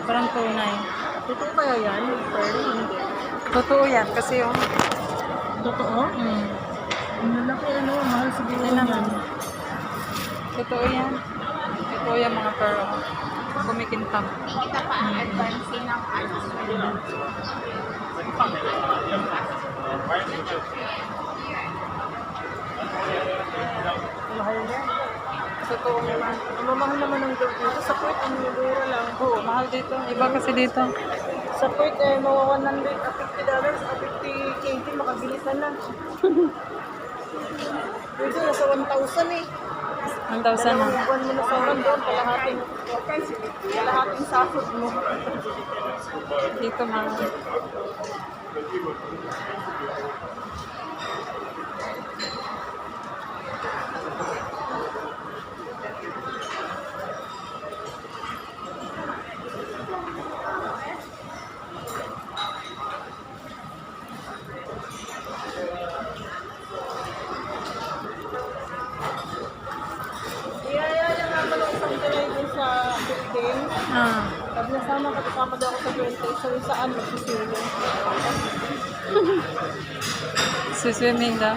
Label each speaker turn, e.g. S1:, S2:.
S1: Parang tunay.
S2: Totoo kaya yan? Pero hindi.
S1: Totoo yan kasi yung...
S2: Totoo? Ang lalaki mahal siguro
S1: Yan naman.
S2: yan.
S1: Totoo yan. Totoo yan mga pero kumikintab.
S3: Kita pa ang advancing ng
S2: Mahal yan.
S1: Totoo naman.
S2: Ang mamahal naman ng gold dito. Sa Kuwait, ang mura lang.
S1: Oo, mahal dito. Iba kasi dito.
S2: Sa Kuwait, mawa $150, $50 kg, makabilisan na. Dito, nasa 1,000 eh.
S1: 1,000 na.
S2: Dalawang buwan mo na sa doon, kalahating sahod mo.
S1: Dito mahal.
S2: Iyaya nga pala isang tulay din sa building. Pag nasama ka, kasama daw ako sa 20. So, saan magsisilong?
S1: Siswimming daw.